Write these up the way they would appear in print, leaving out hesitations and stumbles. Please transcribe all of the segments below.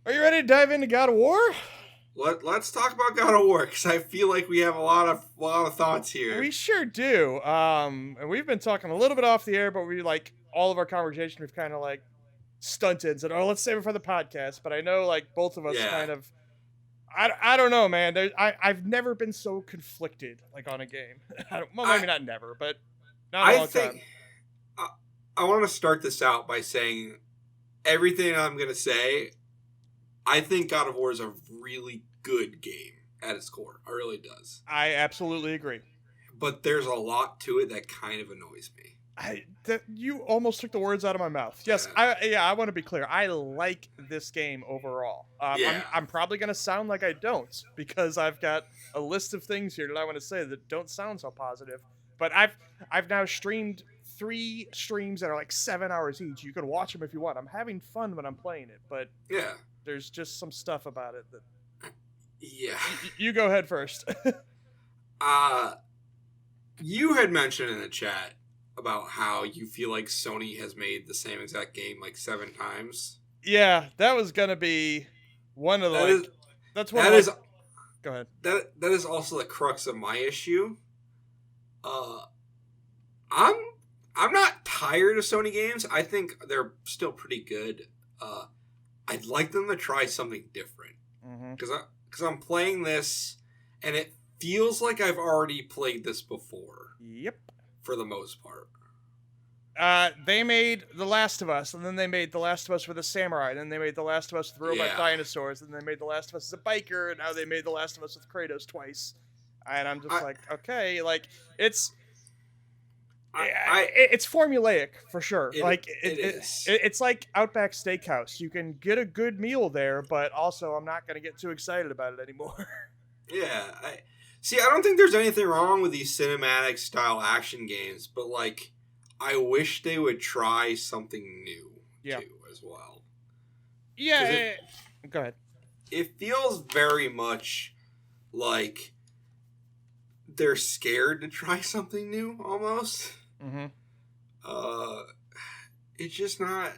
Are you ready to dive into God of War? Let's talk about God of War because I feel like we have a lot of thoughts We here. sure do. And we've been talking a little bit off the air, but we like all of our conversation. We've kind of like stunted and said, "Oh, let's save it for the podcast." But I know like both of us Yeah, kind of. I don't know, man. I've never been so conflicted like on a game. Well, I maybe not never, but not in a I long time. think I, I want to start this out by saying everything I'm gonna say. I think God of War is a really good game at its core. It really does. I absolutely agree. But there's a lot to it that kind of annoys me. You almost took the words out of my mouth. Yes, Yeah. I want to be clear. I like this game overall. Yeah. I'm probably gonna sound like I don't because I've got a list of things here that I want to say that don't sound so positive. But I've now streamed 3 streams that are like 7 hours each. You can watch them if you want. I'm having fun when I'm playing it, but Yeah. there's just some stuff about it that Yeah. you go ahead first. Uh you had mentioned in the chat about how you feel like Sony has made the same exact game like 7 times. Yeah, that was gonna be one of the That is that's one of that like is go ahead. that is also the crux of my issue. Uh, I'm I'm not tired of Sony games. I think they're still pretty good. I'd like them to try something different Mm-hmm. because I'm playing this and it feels like I've already played this before Yep. for the most part. They made The Last of Us, and then they made The Last of Us with a samurai, and then they made The Last of Us with robot Yeah. dinosaurs, and then they made The Last of Us as a biker, and now they made The Last of Us with Kratos twice. And I'm just I like, okay, like it's I it's formulaic for sure. Like it is. it's like Outback Steakhouse. You can get a good meal there, but also I'm not gonna get too excited about it anymore. Yeah. I don't think there's anything wrong with these cinematic style action games, but like I wish they would try something new Yeah. too as well. Yeah. 'Cause Go ahead. it feels very much like they're scared to try something new almost. Mm-hmm. Uh it's just not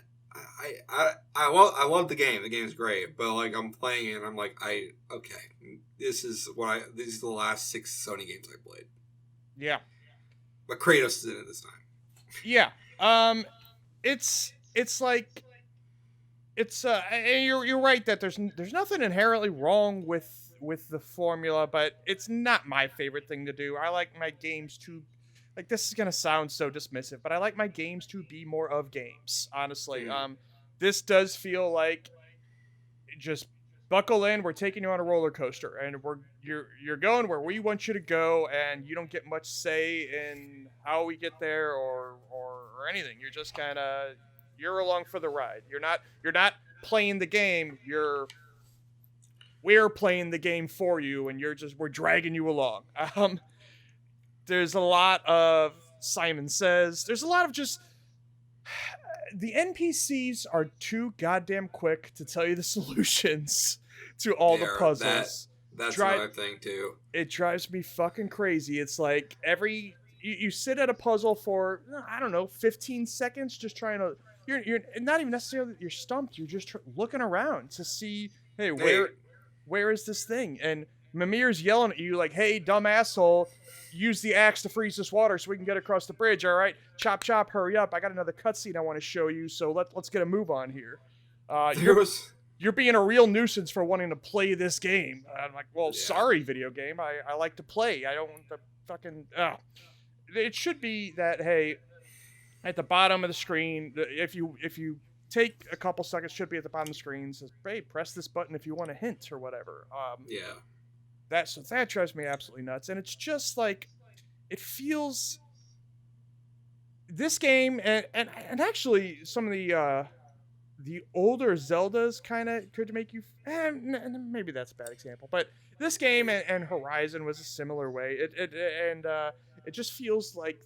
I love the game. The game's great, but like I'm playing it and I'm like these are the last 6 Sony games I played. Yeah. But Kratos is in it this time. Yeah. It's like it's and you're right that there's nothing inherently wrong with the formula, but it's not my favorite thing to do. I like my games to like this is gonna sound so dismissive, but I like my games to be more of games. Honestly, this does feel like just buckle in. We're taking you on a roller coaster, and you're going where we want you to go, and you don't get much say in how we get there or anything. You're just kind of you're along for the ride. You're not playing the game. We're playing the game for you, and we're dragging you along. There's a lot of Simon Says. There's a lot of just the NPCs are too goddamn quick to tell you the solutions to all the puzzles. That's another thing too. It drives me fucking crazy. It's like you sit at a puzzle for I don't know 15 seconds just trying to you're not even necessarily that you're stumped. You're just looking around to see hey where is this thing? And Mimir's yelling at you like, "Hey, dumb asshole, use the axe to freeze this water so we can get across the bridge. All right, chop chop, hurry up! I got another cutscene I want to show you. So let's get a move on here." You're being a real nuisance for wanting to play this game. I'm like, well, sorry, video game. I like to play. I don't want to fucking. It should be that hey, at the bottom of the screen, if you take a couple seconds, should be at the bottom of the screen. Says, hey, press this button if you want a hint or whatever. That drives me absolutely nuts, and it's just like it feels. This game and actually some of the older Zeldas kind of could make you. Maybe that's a bad example, but this game and Horizon was a similar way. It just feels like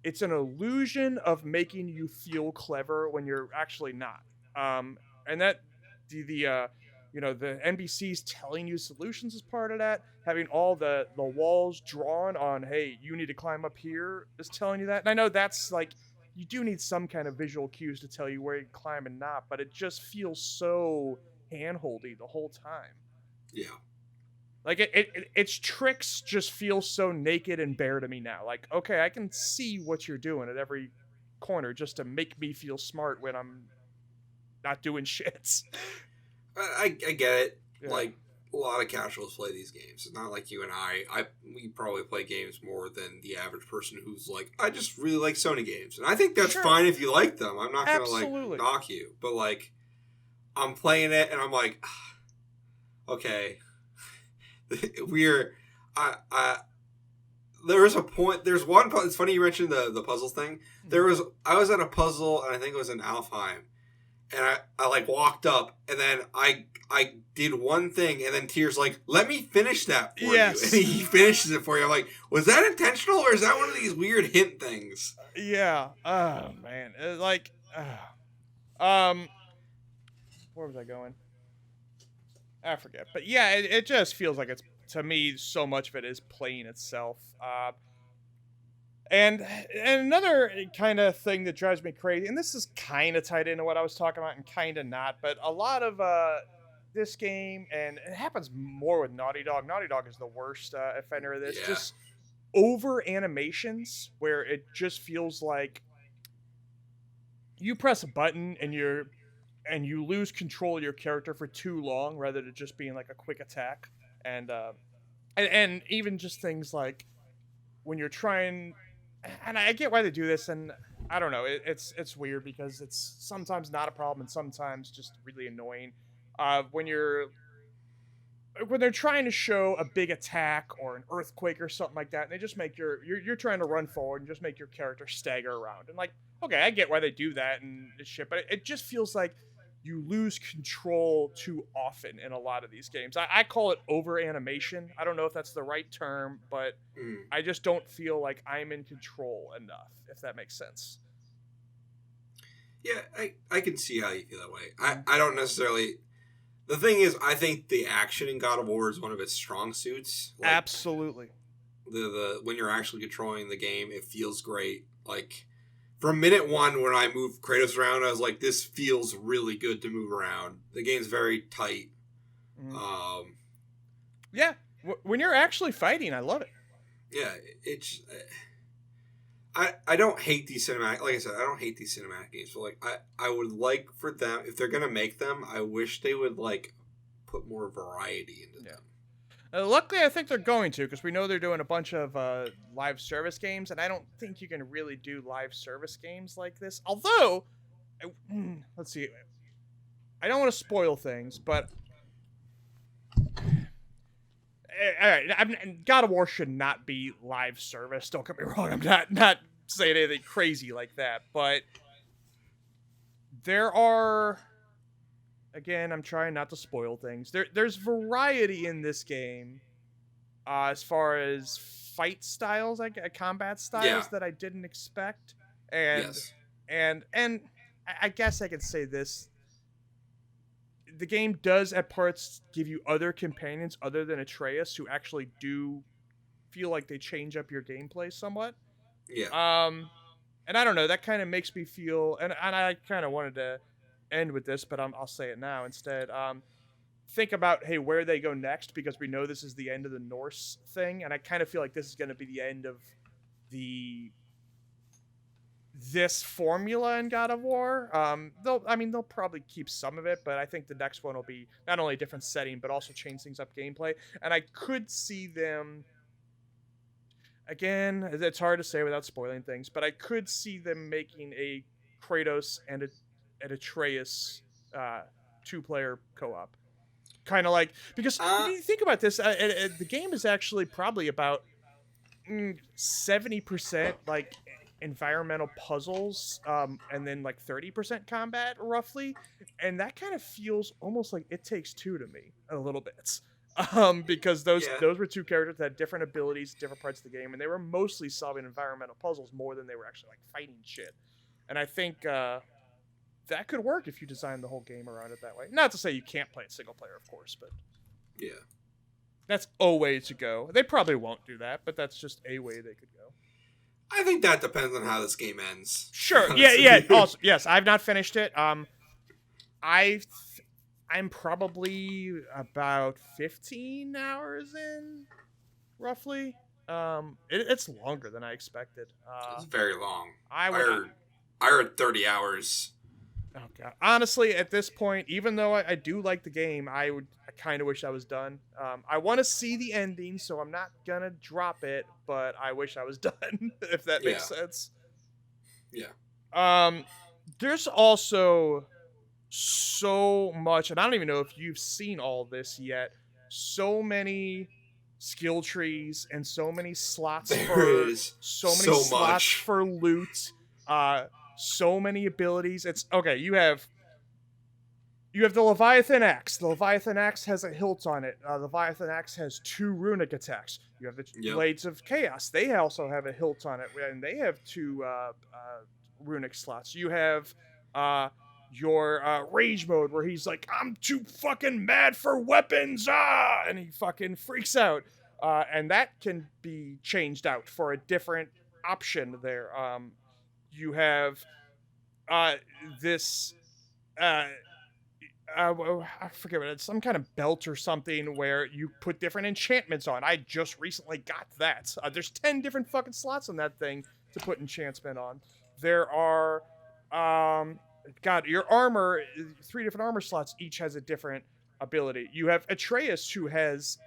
it's an illusion of making you feel clever when you're actually not. And that the NPCs telling you solutions is part of that. Having all the walls drawn on, hey, you need to climb up here is telling you that. And I know that's like, you do need some kind of visual cues to tell you where you climb and not, but it just feels so handholdy the whole time. Yeah. Like its tricks just feel so naked and bare to me now. Like, okay, I can see what you're doing at every corner just to make me feel smart when I'm not doing shit. I get it. Yeah. Like, a lot of casuals play these games. It's not like you and we probably play games more than the average person who's like, I just really like Sony games. And I think that's fine if you like them. I'm not going to, like, knock you. But, like, I'm playing it and I'm like, okay. There was a point, there's one, it's funny you mentioned the puzzle thing. I was at a puzzle, and I think it was in Alfheim. And I like walked up, and then I did one thing, and then Tier's like, let me finish that for you. And he finishes it for you. I'm like, was that intentional, or is that one of these weird hint things? Yeah. Oh, man. Where was I going? I forget. But yeah, it just feels like it's, to me, so much of it is playing itself. And another kind of thing that drives me crazy, and this is kind of tied into what I was talking about and kind of not, but a lot of this game, and it happens more with Naughty Dog. Naughty Dog is the worst offender of this. Yeah. Just over animations where it just feels like you press a button and you lose control of your character for too long rather than just being like a quick attack. And even just things like when you're trying, and I get why they do this, and I don't know, it's weird because it's sometimes not a problem and sometimes just really annoying. When they're trying to show a big attack or an earthquake or something like that, and they just make you're trying to run forward and just make your character stagger around. And like, okay, I get why they do that and shit, but it just feels like you lose control too often in a lot of these games. I call it over animation. I don't know if that's the right term, but I just don't feel like I'm in control enough, if that makes sense. Yeah, I can see how you feel that way. I don't necessarily... The thing is, I think the action in God of War is one of its strong suits. Like, absolutely. The when you're actually controlling the game, it feels great. Like, from minute one when I moved Kratos around, I was like, this feels really good to move around. The game's very tight. Yeah, when you're actually fighting, I love it. Yeah, it's... I don't hate these cinematic... Like I said, I don't hate these cinematic games. But like, I would like for them... If they're going to make them, I wish they would, like, put more variety into them. Luckily, I think they're going to, because we know they're doing a bunch of live service games, and I don't think you can really do live service games like this. Although, let's see. I don't want to spoil things, but... All right, God of War should not be live service. Don't get me wrong. I'm not saying anything crazy like that, but there are. Again, I'm trying not to spoil things. There's variety in this game, as far as fight styles, like combat styles that I didn't expect, and I guess I could say this. The game does at parts give you other companions other than Atreus who actually do feel like they change up your gameplay somewhat. Yeah. And I don't know, that kind of makes me feel, and I kind of wanted to end with this, but I'll say it now instead. Think about, hey, where they go next, because we know this is the end of the Norse thing, and I kind of feel like this is going to be the end of this formula in God of War. They'll probably keep some of it, but I think the next one will be not only a different setting, but also change things up gameplay. And I could see them, again, it's hard to say without spoiling things, but I could see them making a Kratos and Atreus 2-player co-op. Kind of like, because if you think about this, the game is actually probably about 70% like environmental puzzles, and then like 30% combat roughly, and that kind of feels almost like It Takes Two to me a little bit, because those were two characters that had different abilities, different parts of the game, and they were mostly solving environmental puzzles more than they were actually like fighting shit. And I think that could work if you design the whole game around it that way. Not to say you can't play it single player, of course, but that's a way to go. They probably won't do that, but that's just a way they could go. I think that depends on how this game ends. Sure. Yeah. Also, yes, I've not finished it. I I'm probably about 15 hours in, roughly. It's longer than I expected. It's very long. I I would. heard, I heard 30 hours. Oh god. Honestly, at this point, even though I do like the game, I kind of wish I was done. I want to see the ending, so I'm not gonna drop it, but I wish I was done, if that makes sense. Yeah. There's also so much, and I don't even know if you've seen all this yet. So many skill trees and so many slots There is so many so slots much. for loot. So many abilities. It's okay. You have the Leviathan Axe. The Leviathan Axe has a hilt on it. The Leviathan Axe has 2 runic attacks. You have the Blades of Chaos. They also have a hilt on it, and they have 2 runic slots. You have your Rage mode, where he's like, I'm too fucking mad for weapons, and he fucking freaks out. And that can be changed out for a different option there. You have this I forget what it's, some kind of belt or something where you put different enchantments on. I just recently got that. There's 10 different fucking slots on that thing to put enchantment on. There are God, your armor, 3 different armor slots, each has a different ability. You have Atreus, who has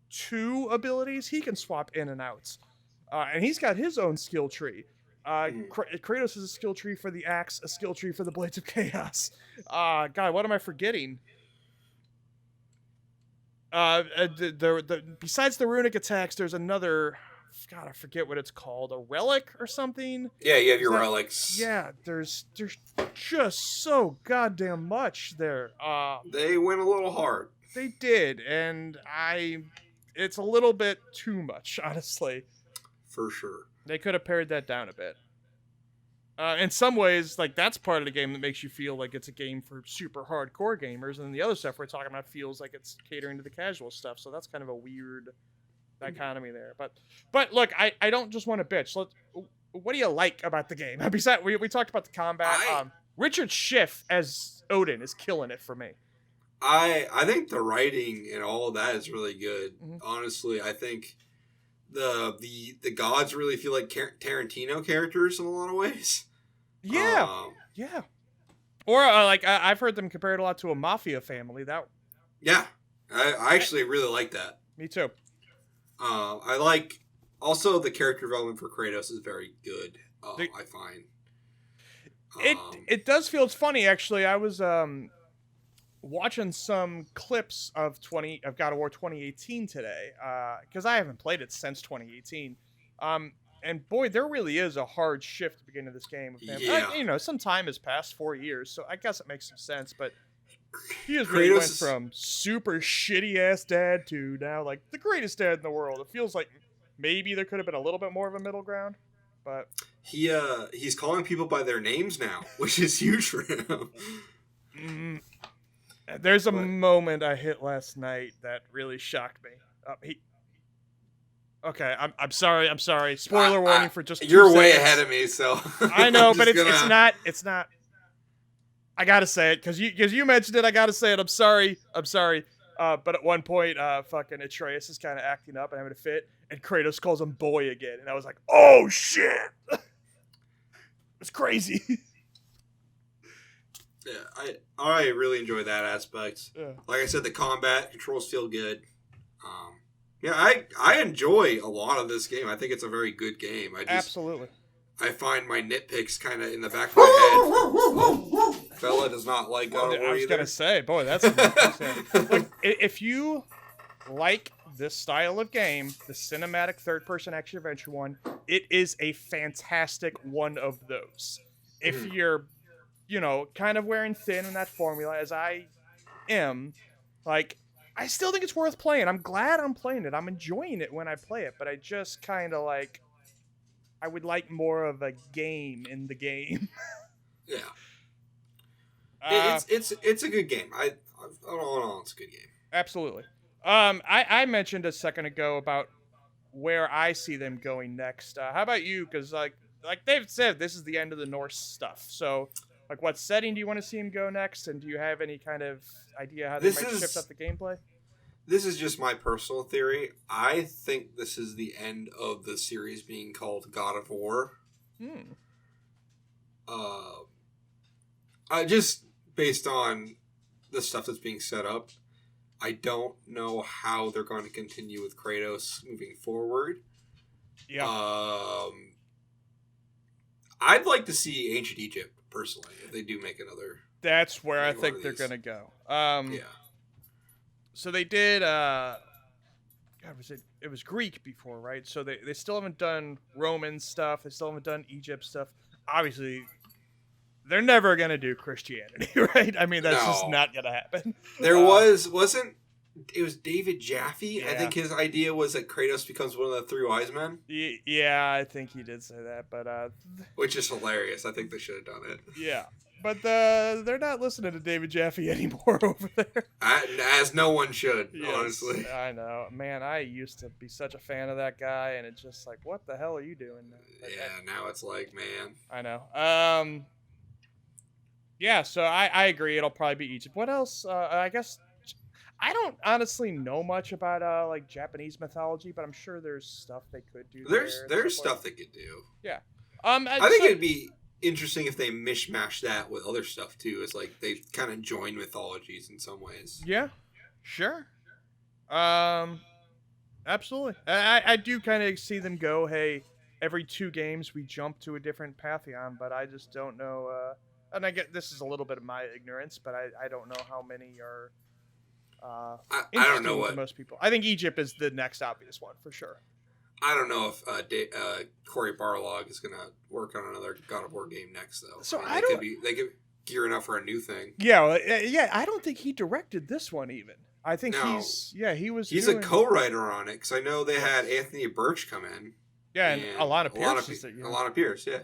2 abilities he can swap in and out. And he's got his own skill tree. Kratos has a skill tree for the axe, a skill tree for the Blades of Chaos. God, what am I forgetting? Besides the runic attacks, there's another. God, I forget what it's called. A relic or something? Yeah, you have your relics. Yeah, there's just so goddamn much there. They went a little hard. They did, and it's a little bit too much, honestly. For sure. They could have pared that down a bit. In some ways, like, that's part of the game that makes you feel like it's a game for super hardcore gamers, and the other stuff we're talking about feels like it's catering to the casual stuff. So that's kind of a weird dichotomy there. But look, I don't just want to bitch. What do you like about the game? Besides, we talked about the combat. Richard Schiff as Odin is killing it for me. I think the writing and all of that is really good. Mm-hmm. Honestly, I think the gods really feel like Tarantino characters in a lot of ways. Yeah, yeah. Or I've heard them compared a lot to a mafia family. Yeah, I actually really like that. Me too. I like also the character development for Kratos is very good. I find it does feel. It's funny actually. I was watching some clips of God of War 2018 today, because I haven't played it since 2018. And boy, there really is a hard shift to begin of this game. Yeah. Some time has passed, 4 years, so I guess it makes some sense. But he just really went from super shitty ass dad to now like the greatest dad in the world. It feels like maybe there could have been a little bit more of a middle ground, but he's calling people by their names now, which is huge for him. Mm-hmm. There's a moment I hit last night that really shocked me. Okay, I'm sorry. Spoiler warning for just 2 You're seconds. way ahead of me, so I know, but it's not. I gotta say it because you mentioned it. I gotta say it. I'm sorry. But at one point, fucking Atreus is kind of acting up and having a fit, and Kratos calls him boy again, and I was like, oh shit, it's crazy. Yeah, I really enjoy that aspect. Yeah. Like I said, the combat controls feel good. Yeah, I enjoy a lot of this game. I think it's a very good game. Absolutely. I find my nitpicks kind of in the back of my head. Fella does not like God of War either. I was going to say, boy, that's Look, if you like this style of game, the cinematic third-person action-adventure one, it is a fantastic one of those. If you're, kind of wearing thin in that formula, as I am, like, I still think it's worth playing. I'm glad I'm playing it. I'm enjoying it when I play it, but I just kind of like... I would like more of a game in the game. Yeah. It's a good game. I don't know. It's a good game. Absolutely. I mentioned a second ago about where I see them going next. How about you? Because like they've said, this is the end of the Norse stuff. So Like, what setting do you want to see him go next? And do you have any kind of idea how they This might is shift up the gameplay? this is just my personal theory. I think this is the end of the series being called God of War. Just based on the stuff that's being set up, I don't know how they're going to continue with Kratos moving forward. Yeah. I'd like to see Ancient Egypt, personally, if they do make another. That's where I one think of they're these. going to go. Yeah. So they did, God, it was Greek before, right? So they still haven't done Roman stuff. They still haven't done Egypt stuff. Obviously, they're never going to do Christianity, right? I mean, that's just No. not going to happen. There wasn't. It was David Jaffe. I Yeah. think his idea was that Kratos becomes one of the three wise men, Yeah, I think he did say that, but which is hilarious. I think they should have done it. yeah. But they're not listening to David Jaffe anymore over there. As no one should, Yes, honestly. I know. Man, I used to be such a fan of that guy, and it's just like, what the hell are you doing? Yeah, now it's like, man. I know. Yeah, so I agree. It'll probably be Egypt. What else? I guess I don't honestly know much about like Japanese mythology, but I'm sure there's stuff they could do. There's stuff they could do. Yeah. I think it'd be interesting if they mishmash that with other stuff too. It's like they kind of join mythologies in some ways. Yeah. Sure. Absolutely. I do kind of see them go, hey, every 2 games we jump to a different pantheon, but I just don't know. And I get this is a little bit of my ignorance, but I don't know how many are. I don't know to what most people. I think Egypt is the next obvious one for sure. I don't know if Corey Barlog is gonna work on another God of War game next though. So I mean, they could be gearing up for a new thing. Yeah, I don't think he directed this one even. I think No. he's a co-writer on it because I know they had Anthony Birch come in. Yeah, and Alana Pierce is Alana Pierce, yeah.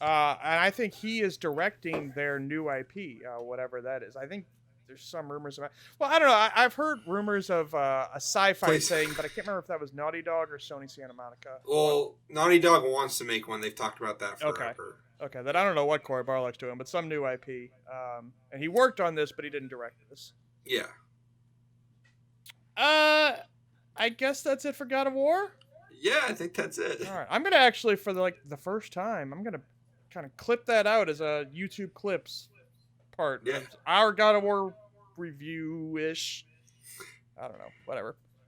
And I think he is directing their new IP, whatever that is. I think there's some rumors about. Well, I don't know. I've heard rumors of a sci-fi thing, but I can't remember if that was Naughty Dog or Sony Santa Monica. Well, Naughty Dog wants to make one. They've talked about that forever. Okay, then I don't know what Corey Barlog's doing, but some new IP. And he worked on this, but he didn't direct this. Yeah. I guess that's it for God of War. Yeah, I think that's it. All right, I'm gonna actually for the first time, I'm gonna kind of clip that out as a YouTube clips part. Yeah. Of our God of War review ish. I don't know, whatever.